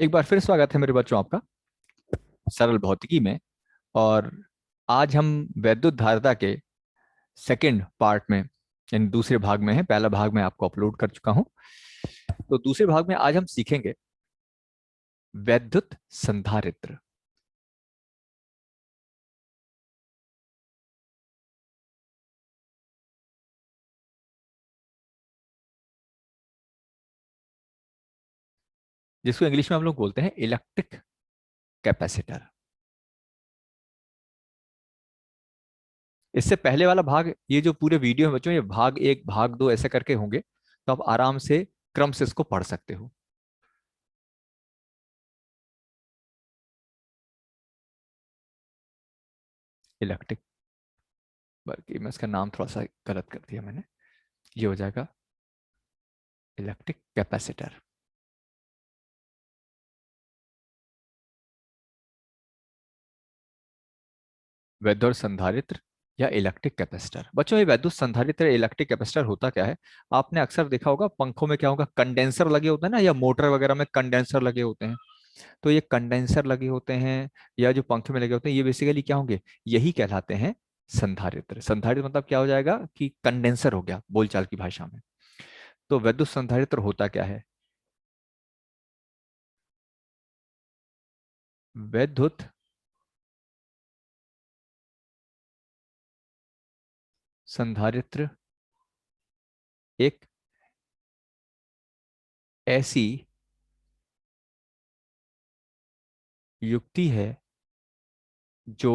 एक बार फिर स्वागत है मेरे बच्चों आपका सरल भौतिकी में। और आज हम वैद्युत धारिता के सेकंड पार्ट में यानी दूसरे भाग में है। पहला भाग मैं आपको अपलोड कर चुका हूं। तो दूसरे भाग में आज हम सीखेंगे वैद्युत संधारित्र। जिसको इंग्लिश में हम लोग बोलते हैं इलेक्ट्रिक कैपेसिटर। इससे पहले वाला भाग, ये जो पूरे वीडियो में बच्चों, ये भाग एक भाग दो ऐसे करके होंगे, तो आप आराम से क्रम से इसको पढ़ सकते हो। इलेक्ट्रिक, बल्कि मैं इसका नाम थोड़ा सा गलत कर दिया मैंने। ये हो जाएगा इलेक्ट्रिक कैपेसिटर। वैद्युत संधारित्र या इलेक्ट्रिक कैपेसिटर। बच्चों, ये वैद्युत संधारित्र या इलेक्ट्रिक कैपेसिटर होता क्या है? आपने अक्सर देखा होगा पंखों में क्या होगा, कंडेंसर लगे होते हैं ना, या मोटर वगैरह में कंडेंसर लगे होते हैं। तो ये कंडेंसर लगे होते हैं या जो पंखे में लगे होते हैं, ये बेसिकली क्या होंगे? यही कहलाते हैं संधारित्र। संधारित्र मतलब क्या हो जाएगा कि कंडेंसर हो गया बोलचाल की भाषा में। तो वैद्युत संधारित्र होता क्या है? वैद्युत संधारित्र एक ऐसी युक्ति है जो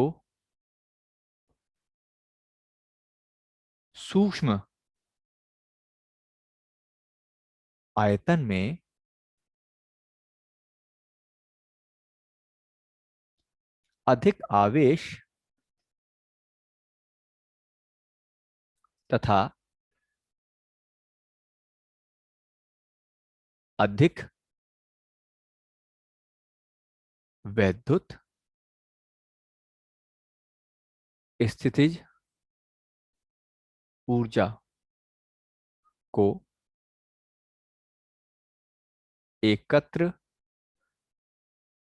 सूक्ष्म आयतन में अधिक आवेश तथा अधिक वैद्युत स्थितिज ऊर्जा को एकत्र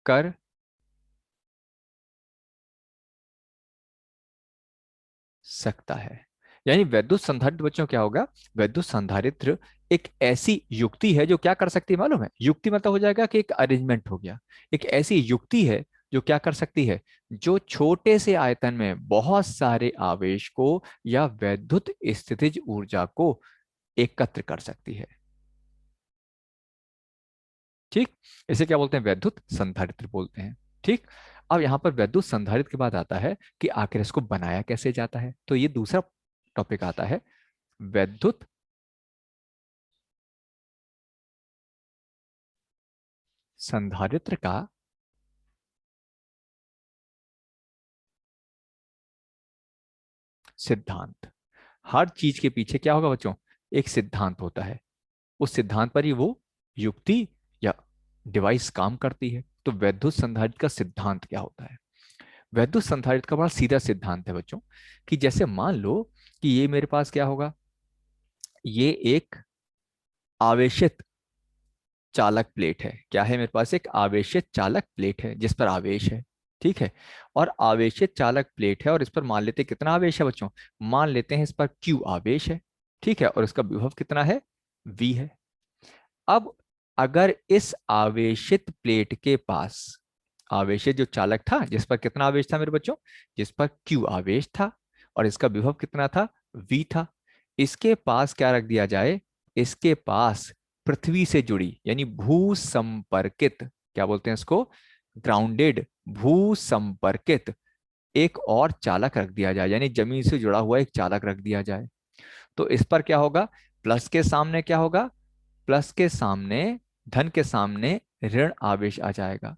कर सकता है। यानी वैद्युत संधारित्र बच्चों क्या होगा? वैद्युत संधारित्र एक ऐसी युक्ति है जो क्या कर सकती है मालूम है? युक्ति मतलब हो जाएगा कि एक अरेंजमेंट हो गया। एक ऐसी युक्ति है जो क्या कर सकती है, जो छोटे से आयतन में बहुत सारे आवेश को या वैद्युत स्थितिज ऊर्जा को एकत्र कर सकती है। ठीक, इसे क्या बोलते हैं? वैद्युत संधारित्र बोलते हैं। ठीक। अब यहाँ पर वैद्युत संधारित्र के बाद आता है कि आखिर इसको बनाया कैसे जाता है। तो ये दूसरा टॉपिक आता है, वैद्युत संधारित्र का सिद्धांत। हर चीज के पीछे क्या होगा बच्चों? एक सिद्धांत होता है। उस सिद्धांत पर ही वो युक्ति या डिवाइस काम करती है। तो वैद्युत संधारित्र का सिद्धांत क्या होता है? वैद्युत संधारित्र का बड़ा सीधा सिद्धांत है बच्चों, कि जैसे मान लो कि ये मेरे पास क्या होगा, ये एक आवेशित चालक प्लेट है। क्या है मेरे पास? एक आवेशित चालक प्लेट है जिस पर आवेश है। ठीक है। और आवेशित चालक प्लेट है और इस पर मान लेते हैं कितना आवेश है बच्चों? मान लेते हैं इस पर Q आवेश है। ठीक है। और इसका विभव कितना है? V है। अब अगर इस आवेशित प्लेट के पास आवेशित जो चालक था, जिस पर कितना आवेश था मेरे बच्चों? जिस पर Q आवेश था और इसका विभव कितना था? V था। इसके पास क्या रख दिया जाए? इसके पास पृथ्वी से जुड़ी यानी भू संपर्कित, क्या बोलते हैं इसको? ग्राउंडेड, भू संपर्कित एक और चालक रख दिया जाए, यानी जमीन से जुड़ा हुआ एक चालक रख दिया जाए। तो इस पर क्या होगा? प्लस के सामने क्या होगा? प्लस के सामने, धन के सामने ऋण आवेश आ जाएगा।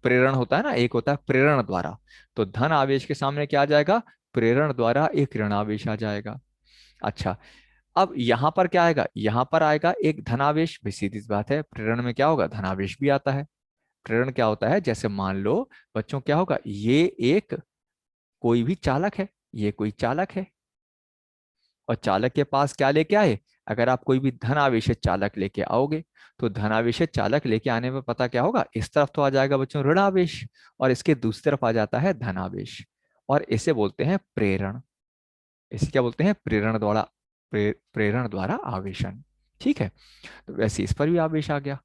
प्रेरण होता है ना, एक होता है प्रेरण द्वारा। तो धन आवेश के सामने क्या आ जाएगा? प्रेरण द्वारा एक ऋण आवेश आ जाएगा। अच्छा, अब यहां पर क्या आएगा? यहां पर आएगा एक धनावेश। भी सीधी सी बात है, प्रेरण में क्या होगा? धनावेश भी आता है। प्रेरण क्या होता है? जैसे मान लो बच्चों, क्या होगा? ये एक कोई भी चालक है, ये कोई चालक है और चालक के पास क्या लेके आए? अगर आप कोई भी धन आवेशित चालक लेके आओगे तो धन आवेशित चालक लेके आने में पता क्या होगा, इस तरफ तो आ जाएगा बच्चों ऋण आवेश और इसके दूसरी तरफ आ जाता है धन आवेश, और इसे बोलते हैं प्रेरण। इसे क्या बोलते हैं, प्रेरण द्वारा, प्रेरण द्वारा आवेशन। ठीक है, तो वैसे इस पर भी आवेश आ गया,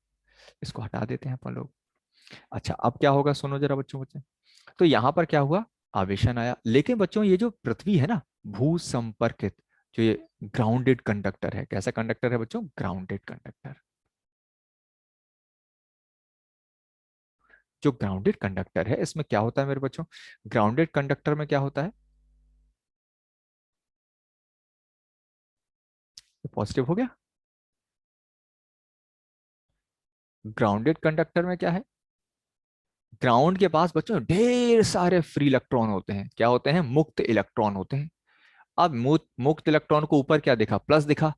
इसको हटा देते हैं अपन लोग। अच्छा अब क्या होगा, सुनो जरा बच्चों, बच्चे तो यहाँ पर क्या हुआ, आवेशन आया, लेकिन बच्चों ये जो पृथ्वी है ना, भू संपर्कित, जो ये ग्राउंडेड कंडक्टर है, कैसा कंडक्टर है बच्चों, ग्राउंडेड कंडक्टर। जो ग्राउंडेड कंडक्टर है इसमें क्या होता है मेरे बच्चों, ग्राउंडेड कंडक्टर में क्या होता है, पॉजिटिव हो गया। ग्राउंडेड कंडक्टर में क्या है, ग्राउंड के पास बच्चों ढेर सारे फ्री इलेक्ट्रॉन होते हैं, क्या होते हैं, मुक्त इलेक्ट्रॉन होते हैं। अब मुक्त इलेक्ट्रॉन को ऊपर क्या दिखा, प्लस दिखा,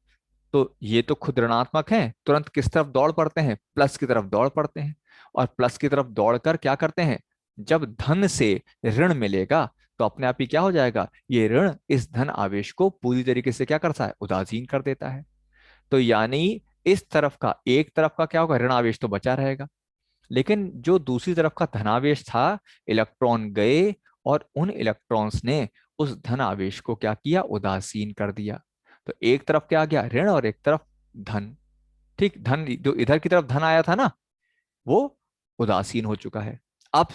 तो ये तो खुद ऋणात्मक है, तुरंत किस तरफ दौड़ पड़ते हैं, प्लस की तरफ दौड़ पड़ते हैं, और प्लस की तरफ दौड़कर क्या करते हैं, जब धन से ऋण मिलेगा तो अपने आप ही क्या हो जाएगा, ये ऋण इस धन आवेश को पूरी तरीके से क्या करता है, उदासीन कर देता है। तो यानी इस तरफ का, एक तरफ का क्या होगा, ऋण आवेश तो बचा रहेगा, लेकिन जो दूसरी तरफ का धनावेश था, इलेक्ट्रॉन गए और उन इलेक्ट्रॉन्स ने उस धन आवेश को क्या किया, उदासीन कर दिया। तो एक तरफ क्या आ गया, ऋण, और एक तरफ धन। ठीक, धन जो इधर की तरफ धन आया था ना, वो उदासीन हो चुका है। अब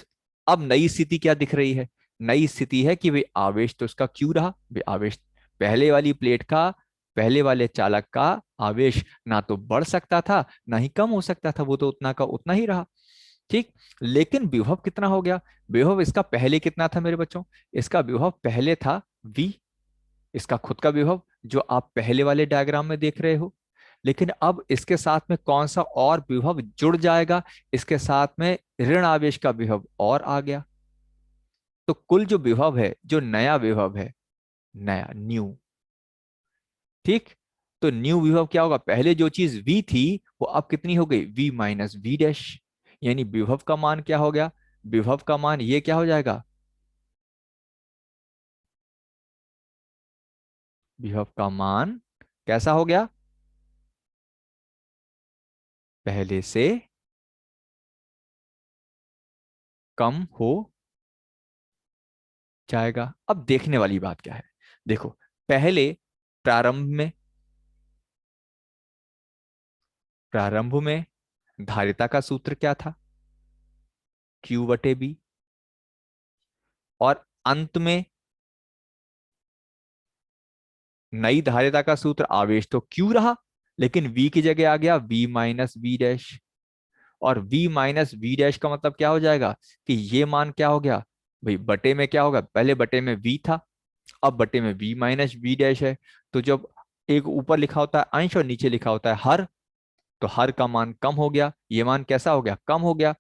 अब नई स्थिति क्या दिख रही है, नई स्थिति है कि भाई आवेश तो उसका क्यों रहा, भाई आवेश पहले वाली प्लेट का, पहले वाले चालक का आवेश ना तो बढ़ सकता था ना ही कम हो सकता था, वो तो उतना का उतना ही रहा। ठीक, लेकिन विभव कितना हो गया, विभव इसका पहले कितना था मेरे बच्चों, इसका विभव पहले था v, इसका खुद का विभव जो आप पहले वाले डायग्राम में देख रहे हो। लेकिन अब इसके साथ में कौन सा और विभव जुड़ जाएगा, इसके साथ में ऋण आवेश का विभव और आ गया। तो कुल जो विभव है, जो नया विभव है, नया न्यू, ठीक, तो न्यू विभव क्या होगा, पहले जो चीज v थी वो अब कितनी हो गई, v माइनस वी डैश, यानी विभव का मान क्या हो गया, विभव का मान ये क्या हो जाएगा, विभव का मान कैसा हो गया, पहले से कम हो जाएगा। अब देखने वाली बात क्या है, देखो, पहले प्रारंभ में, प्रारंभ में धारिता का सूत्र क्या था, Q बटे बी, और अंत में नई धारिता का सूत्र, आवेश तो Q रहा लेकिन V की जगह आ गया V माइनस वी डैश, और V माइनस वी डैश का मतलब क्या हो जाएगा कि ये मान क्या हो गया, भाई बटे में क्या होगा, पहले बटे में V था, अब बटे में V माइनस वी डैश है। तो जब एक ऊपर लिखा होता है अंश और नीचे लिखा होता है हर, तो हर का मान कम हो गया, ये मान कैसा हो गया, कम हो गया।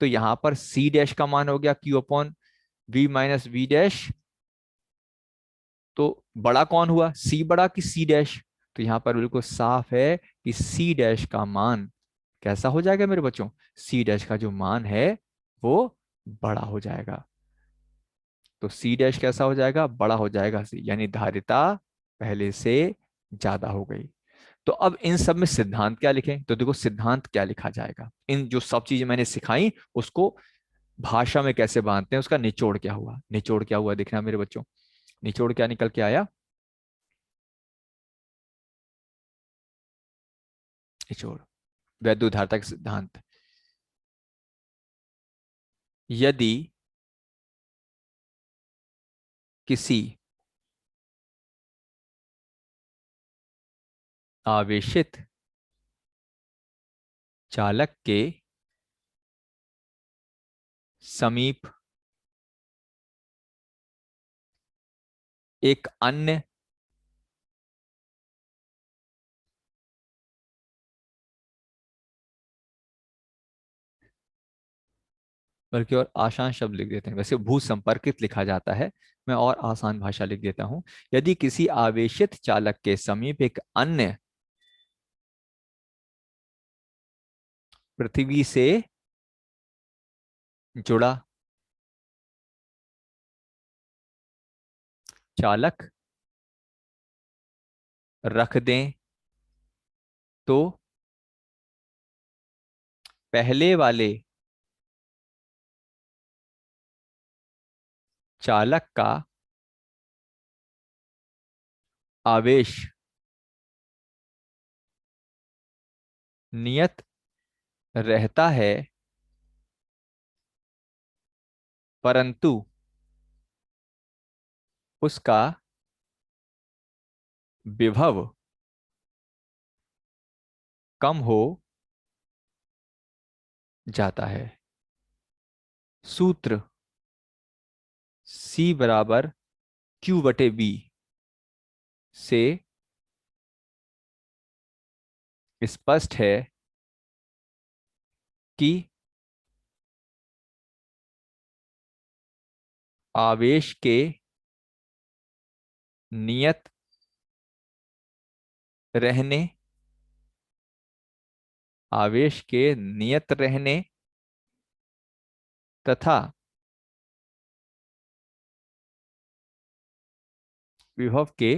तो यहां पर C डैश का मान हो गया Q upon V minus v dash, तो बड़ा कौन हुआ, C बड़ा कि C डैश, तो यहां पर बिल्कुल साफ है कि C डैश का मान कैसा हो जाएगा मेरे बच्चों, C डैश का जो मान है वो बड़ा हो जाएगा। तो C डैश कैसा हो जाएगा, बड़ा हो जाएगा C, यानी धारिता पहले से ज्यादा हो गई। तो अब इन सब में सिद्धांत क्या लिखें, तो देखो सिद्धांत क्या लिखा जाएगा, इन जो सब चीजें मैंने सिखाई उसको भाषा में कैसे बांधते हैं, उसका निचोड़ क्या हुआ, निचोड़ क्या हुआ देखना मेरे बच्चों, निचोड़ क्या निकल के आया, निचोड़ वैद्युत का सिद्धांत, यदि किसी आवेशित चालक के समीप एक अन्य बल्कि और आसान शब्द लिख देते हैं, वैसे भू संपर्कित लिखा जाता है, मैं और आसान भाषा लिख देता हूं, यदि किसी आवेशित चालक के समीप एक अन्य पृथ्वी से जुड़ा चालक रख दें तो पहले वाले चालक का आवेश नियत रहता है, परंतु उसका विभव कम हो जाता है। सूत्र C बराबर Q/B से स्पष्ट है कि आवेश के नियत रहने आवेश के नियत रहने तथा विभव के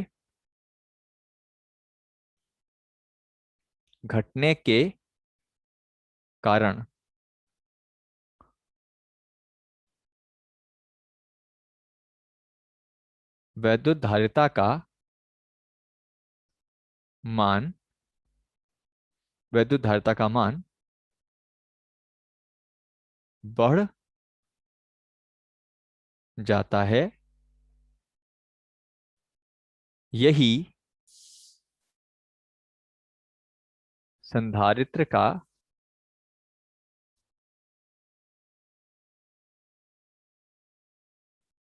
घटने के कारण वैद्युत धारिता का मान वैद्युत धारिता का मान बढ़ जाता है। यही संधारित्र का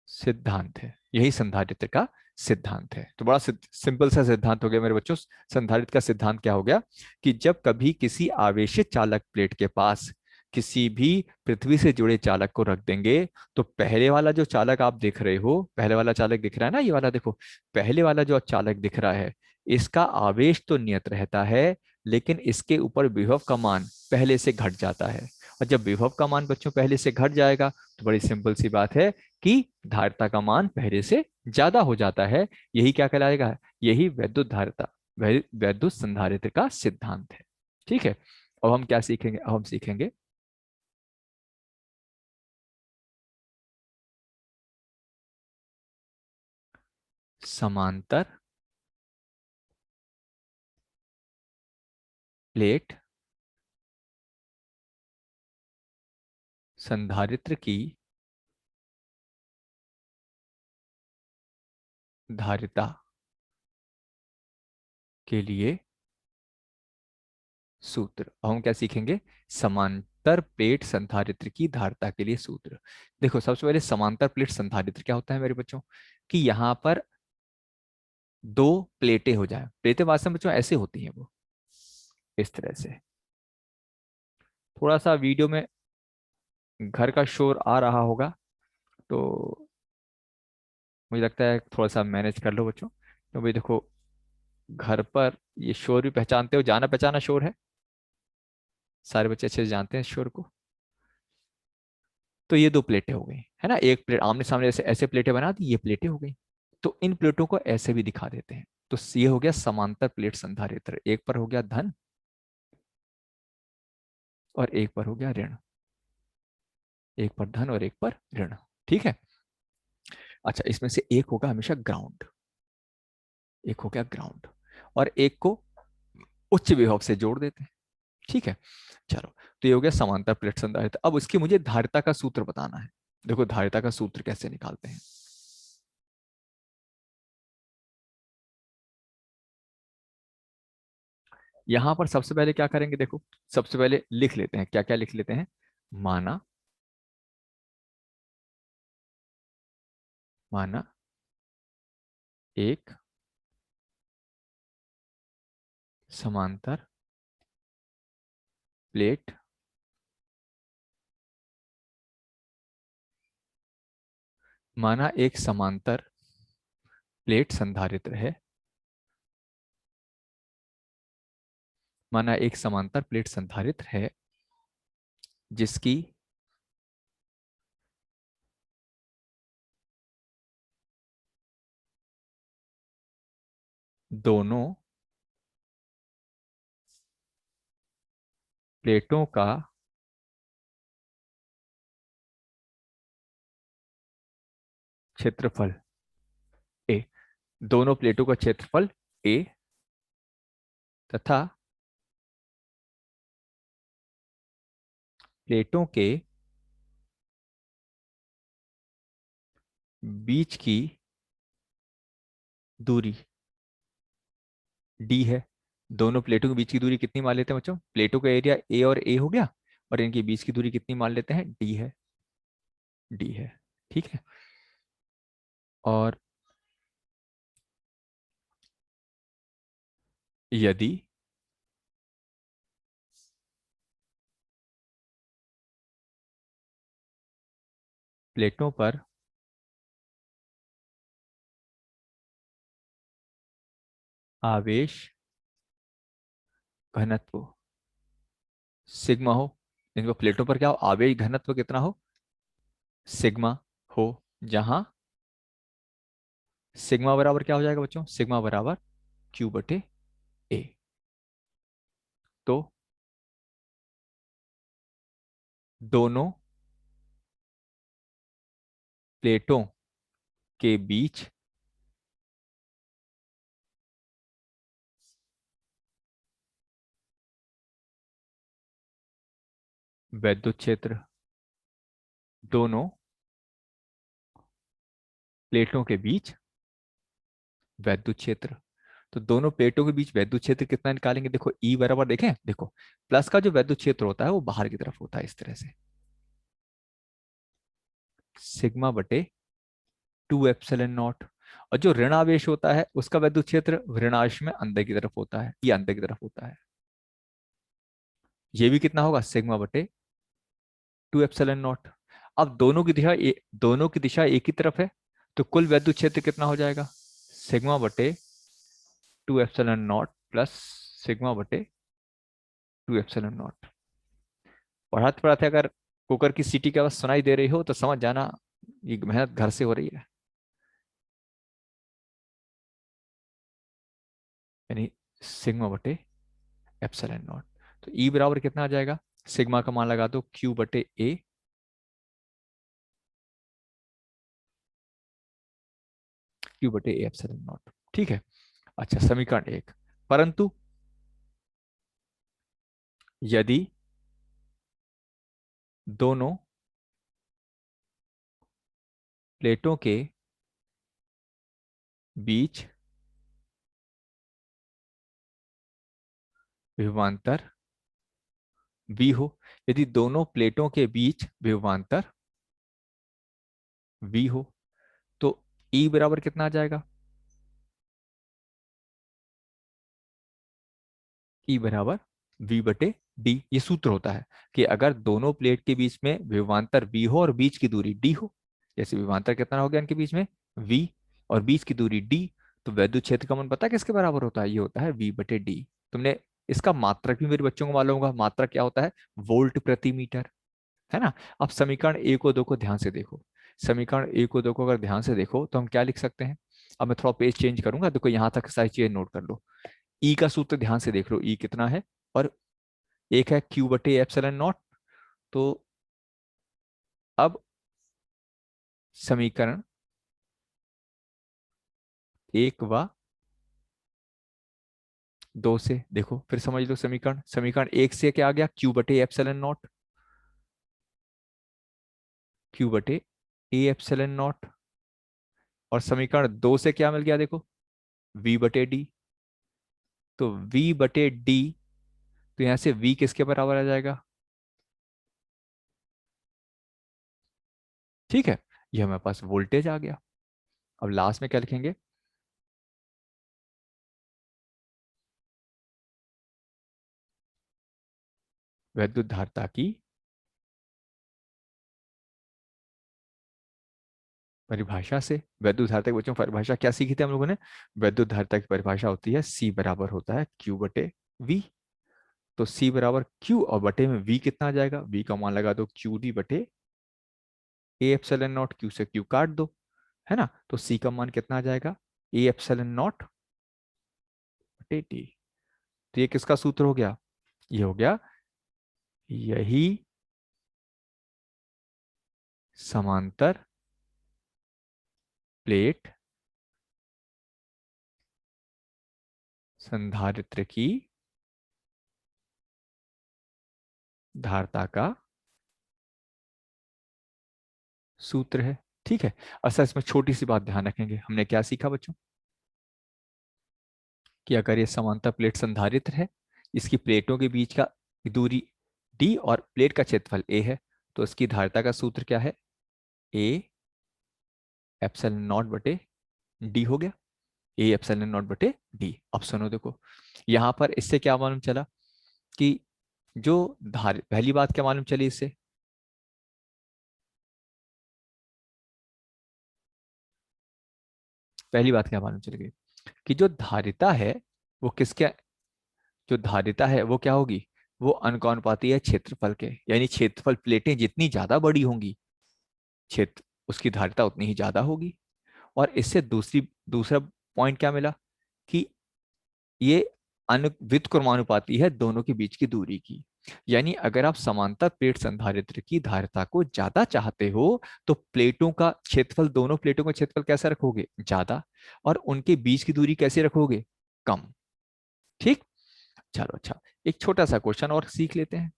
सिद्धांत है। यही संधारित्र का सिद्धांत है। तो बड़ा सिंपल सा सिद्धांत हो गया मेरे बच्चों। संधारित्र का सिद्धांत क्या हो गया कि जब कभी किसी आवेशित चालक प्लेट के पास किसी भी पृथ्वी से जुड़े चालक को रख देंगे, तो पहले वाला जो चालक आप देख रहे हो, पहले वाला चालक दिख रहा है ना, ये वाला देखो, पहले वाला जो चालक दिख रहा है, इसका आवेश तो नियत रहता है, लेकिन इसके ऊपर विभव का मान पहले से घट जाता है। और जब विभव का मान बच्चों पहले से घट जाएगा, तो बड़ी सिंपल सी बात है कि धारिता का मान पहले से ज्यादा हो जाता है। यही क्या कहलाएगा? यही वैद्युत धारिता वैद्युत संधारित्र का सिद्धांत है। ठीक है। अब हम क्या सीखेंगे? अब हम सीखेंगे समांतर प्लेट संधारित्र की धारिता के लिए सूत्र। अब हम क्या सीखेंगे? समांतर प्लेट संधारित्र की धारिता के लिए सूत्र। देखो, सबसे पहले समांतर प्लेट संधारित्र क्या होता है मेरे बच्चों? कि यहां पर दो प्लेटें हो जाए। प्लेटें वास्तव में बच्चों ऐसे होती हैं, वो इस तरह से। थोड़ा सा वीडियो में घर का शोर आ रहा होगा, तो मुझे लगता है थोड़ा सा मैनेज कर लो बच्चों। तो भाई देखो, घर पर ये शोर भी पहचानते हो, जाना पहचाना शोर है, सारे बच्चे अच्छे से जानते हैं इस शोर को। तो ये दो प्लेटें हो गई है ना, एक प्लेट आमने सामने ऐसे ऐसे प्लेटें बना दी, ये प्लेटें हो गई। तो इन प्लेटों को ऐसे भी दिखा देते हैं। तो ये हो गया समांतर प्लेट संधारित्र। एक पर हो गया धन और एक पर हो गया ऋण। एक पर धन और एक पर ऋण। ठीक है। अच्छा, इसमें से एक होगा हमेशा ग्राउंड। एक हो गया ग्राउंड, और एक को उच्च विभव से जोड़ देते हैं। ठीक है। चलो, तो ये हो गया समांतर प्लेट संधारित्र। अब उसकी मुझे धारिता का सूत्र बताना है। देखो, धारिता का सूत्र कैसे निकालते हैं। यहां पर सबसे पहले क्या करेंगे? देखो, सबसे पहले लिख लेते हैं, क्या क्या लिख लेते हैं। माना माना एक समांतर प्लेट माना एक समांतर प्लेट संधारित्र है। माना एक समांतर प्लेट संधारित्र है जिसकी दोनों प्लेटों का क्षेत्रफल ए, दोनों प्लेटों का क्षेत्रफल ए, तथा प्लेटों के बीच की दूरी डी है। दोनों प्लेटों के बीच की दूरी कितनी मान लेते हैं बच्चों? प्लेटों का एरिया ए और ए हो गया, और इनके बीच की दूरी कितनी मान लेते हैं? डी है। डी है, ठीक है। और यदि प्लेटों पर आवेश घनत्व सिग्मा हो, इनको प्लेटों पर क्या हो? आवेश घनत्व कितना हो? सिग्मा हो, जहां सिग्मा बराबर क्या हो जाएगा बच्चों? सिग्मा बराबर क्यू बटे ए। तो दोनों प्लेटों के बीच वैद्युत क्षेत्र, दोनों प्लेटों के बीच वैद्युत क्षेत्र, तो दोनों प्लेटों के बीच वैद्युत क्षेत्र कितना निकालेंगे? देखो ई बराबर, देखें देखो, प्लस का जो वैद्युत क्षेत्र होता है वो बाहर की तरफ होता है इस तरह से, सिग्मा बटे 2 एप्सिलॉन नॉट। और जो ऋण आवेश होता है उसका वैद्युत क्षेत्र ऋणावेश में अंदर की तरफ होता है, ये अंदर की तरफ होता है। ये भी कितना होगा? सिग्मा बटे 2 एप्सिलॉन नॉट। अब दोनों की दिशा एक ही तरफ है, तो कुल वैद्युत क्षेत्र कितना हो जाएगा? सिग्मा बटे 2 एप्सिलॉन नॉट प्लस सिग्मा बटे 2 एप्सिलॉन नॉट। पढ़ाते पढ़ाते अगर कुकर की सीटी की आवाज सुनाई दे रही हो तो समझ जाना ये मेहनत घर से हो रही है। यानी सिग्मा बटे एप्सिलॉन नॉट। तो ई बराबर कितना आ जाएगा? सिग्मा का मान लगा दो Q/A, ठीक है। अच्छा, समीकरण एक, परंतु यदि दोनों प्लेटों के बीच विभवांतर V हो, यदि दोनों प्लेटों के बीच विभवांतर V हो, तो E बराबर कितना आ जाएगा? E बराबर V/D। ये सूत्र होता है कि अगर दोनों प्लेट के बीच में विभवांतर V हो और बीच की दूरी D हो, जैसे विभवांतर कितना हो गया इनके बीच में? V, और बीच की दूरी D, तो वैद्युत क्षेत्र का मान पता है किसके बराबर होता है? ये होता है V/D। तुमने इसका मात्रक भी मेरे बच्चों को मालूम होगा, मात्रक क्या होता है? वोल्ट प्रति मीटर, है ना। अब समीकरण एक और दो को ध्यान से देखो, समीकरण एक और दो को अगर ध्यान से देखो तो हम क्या लिख सकते हैं? अब मैं थोड़ा पेज चेंज करूंगा, देखो यहां तक सारी चीजें नोट कर लो। ई का सूत्र ध्यान से देख लो, ई कितना है? और एक है Q/A। तो अब समीकरण एक व दो से देखो, फिर समझ लो समीकरण, समीकरण एक से क्या आ गया? Q/A। Q/A। और समीकरण दो से क्या मिल गया? देखो V/D। तो V/D, तो यहां से V किसके बराबर आ जाएगा? ठीक है, ये हमारे पास वोल्टेज आ गया। अब लास्ट में क्या लिखेंगे? वैद्युत धारिता की परिभाषा से, वैद्युत धारिता के बच्चों परिभाषा क्या सीखी थी हम लोगों ने? वैद्युत धारिता की परिभाषा होती है C बराबर होता है Q/V। तो C बराबर Q, और बटे में V कितना आ जाएगा? V का मान लगा दो QD/A। Q से Q काट दो, है ना। तो C का मान कितना आ जाएगा? A/T। तो ये किसका सूत्र हो गया? ये हो गया यही समांतर प्लेट संधारित्र की धारता का सूत्र है। ठीक है। अच्छा, इसमें छोटी सी बात ध्यान रखेंगे, हमने क्या सीखा बच्चों कि अगर ये समांतर प्लेट संधारित्र है, इसकी प्लेटों के बीच का दूरी d और प्लेट का क्षेत्रफल a है, तो इसकी धारिता का सूत्र क्या है, a एप्सिलॉन नॉट बटे डी हो गया। ए एप्सिलॉन नॉट बटे डी। अब सुनो देखो, यहां पर इससे क्या मालूम चला कि जो धार पहली बात क्या मालूम चली इससे, पहली बात क्या मालूम चली गई कि जो धारिता है वो किसके, जो धारिता है वो क्या होगी, वो अनुपाती है क्षेत्रफल के, यानी क्षेत्रफल प्लेटें जितनी ज्यादा बड़ी होंगी क्षेत्र उसकी धारिता उतनी ही ज्यादा होगी। और इससे दूसरा पॉइंट क्या मिला कि ये व्युत्क्रमानुपाती है दोनों के बीच की दूरी की। यानी अगर आप समांतर प्लेट संधारित्र की धारिता को ज्यादा चाहते हो तो प्लेटों का क्षेत्रफल, दोनों प्लेटों का क्षेत्रफल कैसा रखोगे, ज्यादा, और उनके बीच की दूरी कैसे रखोगे, कम। ठीक। चलो अच्छा, एक छोटा सा क्वेश्चन और सीख लेते हैं,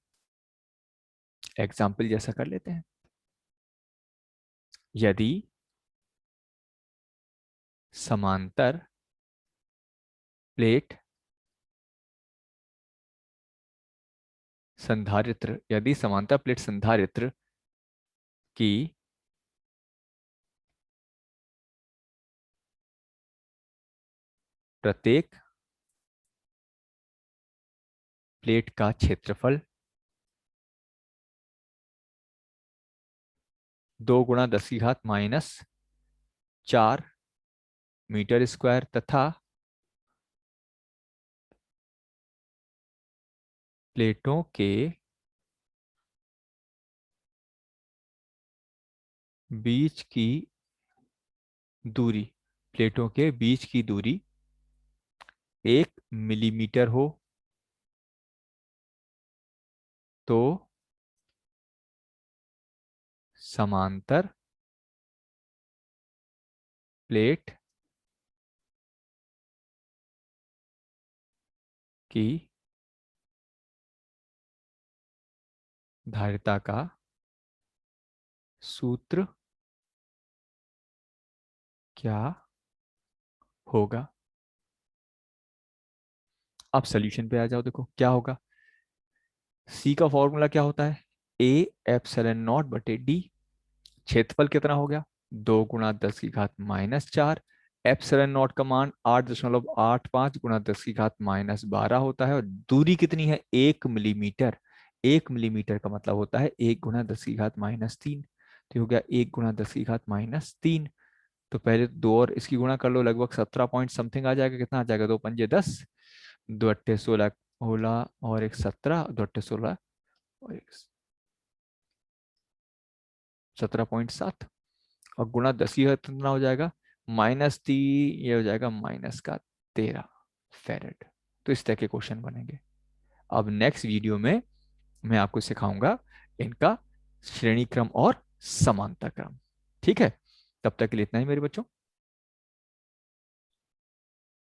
एग्जाम्पल जैसा कर लेते हैं। यदि समांतर प्लेट संधारित्र, यदि समांतर प्लेट संधारित्र की प्रत्येक प्लेट का क्षेत्रफल 2 × 10⁻⁴ मीटर स्क्वायर तथा प्लेटों के बीच की दूरी, प्लेटों के बीच की दूरी 1 मिलीमीटर हो, तो समांतर प्लेट की धारिता का सूत्र क्या होगा। अब सॉल्यूशन पे आ जाओ, देखो क्या होगा। सी का फॉर्मूला क्या होता है, ए एप्सिलॉन नॉट बटे डी। क्षेत्रफल कितना हो गया, 2 × 10⁻⁴। एप्सिलॉन नॉट का मान 8.85 × 10⁻⁻12 होता है, और दूरी कितनी है, 1 मिलीमीटर। 1 मिलीमीटर का मतलब होता है 1 × 10⁻³ तो हो गया 1 × 10⁻³ तो पहले दो और इसकी गुणा कर लो, लगभग 17 पॉइंट समथिंग आ जाएगा। कितना आ जाएगा, 2 × 5 = 10, 2 × 8 = 16 होला, और एक 17, 2 × 8 = 16 और एक 17.7, और गुणा 10 ही है, तो कितना हो जाएगा, -3, ये हो जाएगा -13 फैरेड। तो इस तरह के क्वेश्चन बनेंगे। अब नेक्स्ट वीडियो में मैं आपको सिखाऊंगा इनका श्रेणी क्रम और समांतर क्रम। ठीक है, तब तक के लिए इतना ही मेरे बच्चों।